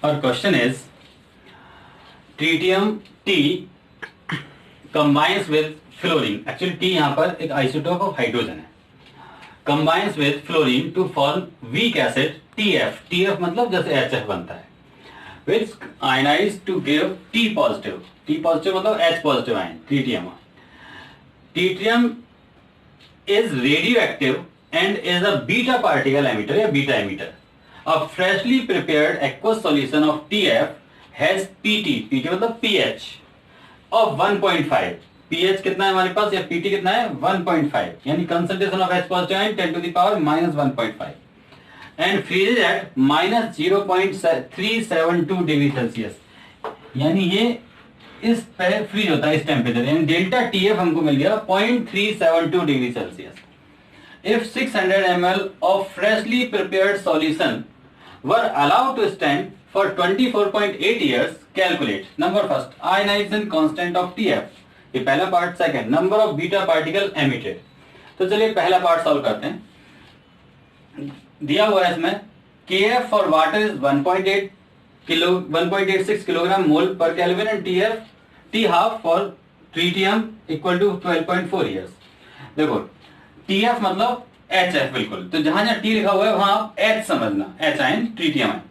और question is tritium T combines with fluorine. Actually T यहाँ पर एक isotope of hydrogen है. Combines with fluorine to form weak acid TF. TF मतलब जैसे HF बनता है. Which ionize to give T positive. T positive मतलब H positive ion. Tritium. Tritium is radioactive and is a beta particle emitter या beta emitter. A freshly prepared aqueous solution of TF has PT. PT मतलब pH. Of 1.5. pH कितना है हमारे पास या PT कितना है 1.5 यानी concentration of H positive ion 10 to the power -1.5 and freezes at -0.372 degree Celsius यानी ये इस पे फ्रीज होता है इस टेम्परेचर यानी डेल्टा TF हमको मिल गया 0.372 degree Celsius. If 600 ml of freshly prepared solution were allowed to stand for 24.8 years, calculate number first ionization constant of TF. ये पहला part. Second number of beta particle emitted. तो चलिए पहला part solve करते हैं. दिया हुआ है इसमें KF for water is 1.86 kilogram mole पर kelvin and T half for tritium equal to 12.4 years. देखो TF मतलब HF बिल्कुल. तो जहां जहां T लिखा हुआ है वहां आप H समझना. H आयन ट्रीटियम है.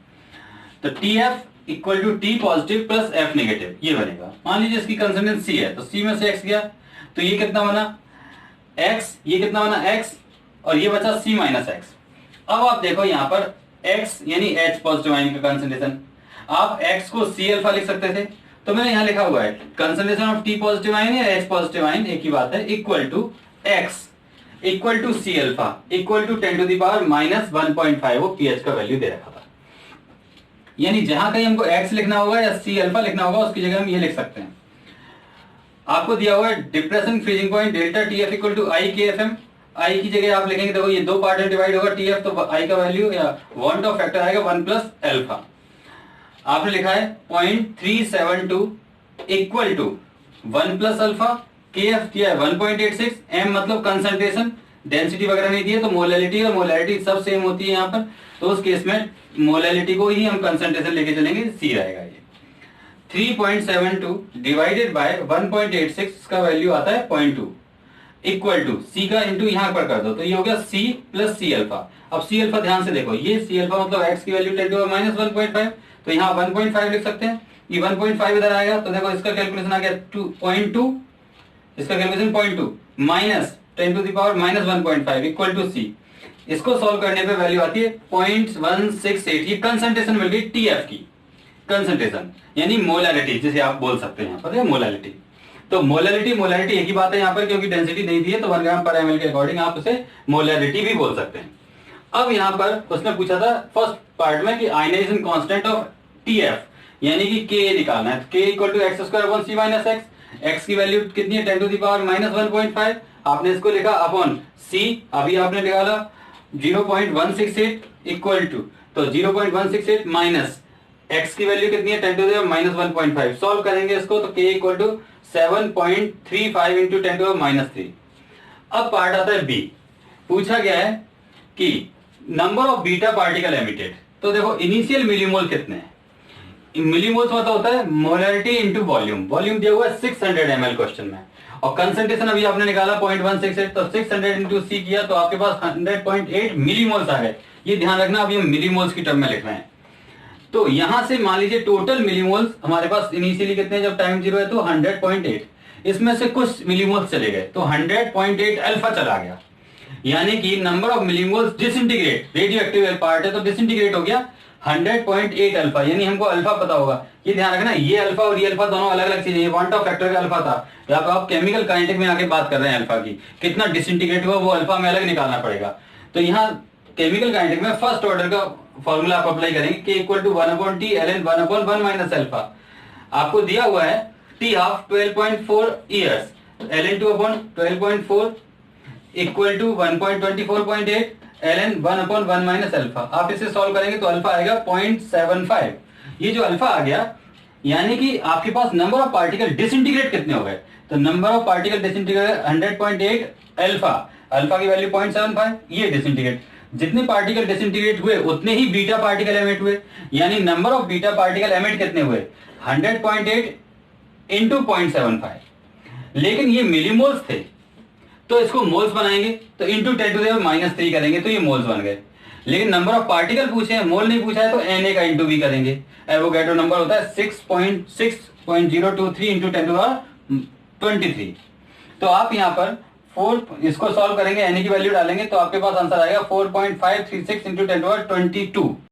तो TF equal to T positive plus F negative ये बनेगा. मान लीजिए इसकी कंसोनेंस C है तो C में से X गया तो ये कितना बना X, ये कितना बना X और ये बचा C माइनस X. अब आप देखो यहाँ पर X यानी H पॉजिटिव आयन का कंसंट्रेशन. आप X को C अल्फा लिख सकते थे तो मैंने यहाँ लिखा हुआ है concentration of T positive ion या H पॉजिटिव आयन एक ही बात है equal to X equal to C alpha equal to 10 to the power -1.5 वो pH का वैल्यू दे रखा था. यानी जहां कहीं हमको X लिखना होगा या C अल्फा लिखना होगा उसकी जगह हम ये लिख सकते हैं. आपको दिया हुआ है depression freezing point delta TF equal to IKFM. I की जगह आप लिखेंगे देखो ये दो पार्ट में डिवाइड होगा TF तो I का वैल्यू या वांट ऑफ फैक्टर आएगा 1 प्लस अल्फा. आपने लिखा है 0.372 equal to 1 plus alpha. KF दिया है 1.86. M मतलब कंसंट्रेशन. डेंसिटी वगैरह नहीं दी है तो मोलैलिटी और मोलैलिटी सब सेम होती है यहाँ पर. तो उस केस में मोलैलिटी को ही हम कंसंट्रेशन लेके चलेंगे. C रहेगा ये 3.72 डिवाइडेड बाय 1.86 इसका वैल्यू आता है 0.2 इक्वल टू C का इंटू यहाँ पर कर दो तो ये हो गया C प्लस C अल्फा. अब C अल्फा ध्यान से देखो ये C अल्फा मतलब X की वैल्यू 10 to -1.5 तो यहाँ 1.5 लिख सकते हैं. ये 1.5 इधर आएगा तो देखो इसका कैलकुलेशन आ गया 2.2 इसका calculation 0.2 minus 10 to the power -1.5 equal to C. इसको सॉल्व करने पे वैल्यू आती है 0.168. ये कंसंट्रेशन मिल गई TF की कंसंट्रेशन यानी मोलैरिटी जिसे आप बोल सकते हैं पता है मोलैरिटी. तो मोलैरिटी एक ही बात है यहाँ पर क्योंकि डेंसिटी नहीं दी है तो 1 ग्राम पर ml के अकॉर्डिंग आप उसे मोलैरिटी भी बोल सकते हैं. अब यहाँ पर उसने पूछा था फर्स्ट पार्ट में कि आयनाइजेशन कांस्टेंट ऑफ TF यानी कि Ka निकालना है. K equal to X square upon C minus X. X की वैल्यू कितनी है 10 to the power -1.5. आपने इसको लिखा अपॉन C. अभी आपने निकाला 0.168 इक्वल टू तो 0.168 माइनस X की वैल्यू कितनी है 10 to the power -1.5. सॉल्व करेंगे इसको तो K equal to 7.35 into 10 to the power -3. अब पार्ट आता है B. पूछा गया है कि number of beta particle emitted. तो देखो इनिशियल मिलीमोल कितने हैं. मिलीमोल्स मतलब होता है मोलैरिटी इनटू वॉल्यूम. वॉल्यूम दिया हुआ है 600 ml क्वेश्चन में और कंसंट्रेशन अभी आपने निकाला 0.168 तो 600 इंटू C किया तो आपके पास 100.8 मिलीमोल्स आ गए. ये ध्यान रखना अभी हम मिलीमोल्स की टर्म में लिख रहे हैं. तो यहां से मान लीजिए टोटल मिलीमोल्स हमारे पास इनिशियली कितने जब टाइम 0 है तो 100.8. इसमें से कुछ मिलीमोल्स चले गए तो 100.8 अल्फा चला गया यानी कि number of millimoles disintegrate radio active part है तो डिसइंटीग्रेट हो गया 100.8 अल्फा. यानी हमको अल्फा पता होगा. ये ध्यान रखना ये अल्फा और ये अल्फा दोनों अलग अलग चीजें. ये वांट ऑफ फैक्टर का अल्फा था. यहाँ पे आप केमिकल काइनेटिक में आके बात कर रहे हैं अल्फा की कितना डिसइंटीग्रेट हुआ वो अल्फा में अलग निकालना पड़ेगा. तो यहाँ केमिकल काइनेटिक में फर्स्ट ऑर्डर का फॉर्मूला आप अप्लाई करेंगे K equal to 1/T ln 1/1 minus alpha. आपको दिया हुआ है T half 12.4 years ln 2/12.4 equal to 1.24.8 ln 1/1 minus alpha. आप इसे सॉल्व करेंगे तो अल्फा आएगा 0.75. ये जो अल्फा आ गया यानी कि आपके पास नंबर ऑफ पार्टिकल डिसइंटीग्रेट कितने हो गए. तो number of particle disintegrate 100.8 alpha. Alpha की वैल्यू 0.75 ये डिसइंटीग्रेट. जितने पार्टिकल डिसइंटीग्रेट हुए उतने ही बीटा पार्टिकल एमिट हुए, यानी number of beta particle emit कितने हुए 100.8 इंटू 0.75। लेकिन ये मिलीमोल्स थे तो इसको मोल्स बनाएंगे तो इंटू 10⁻³ करेंगे तो ये मोल्स बन गए। लेकिन नंबर ऑफ पार्टिकल पूछे हैं, मोल नहीं पूछा है, तो Na का इंटू भी करेंगे। एवोगैड्रो नंबर होता है 6.023 इंटू 10⁻23। तो आप यहाँ पर 4 इसको सॉल्व करेंगे, Na की वैल्यू डालेंगे तो आपके पास आंसर आएगा 4.536 इंटू 10⁻22।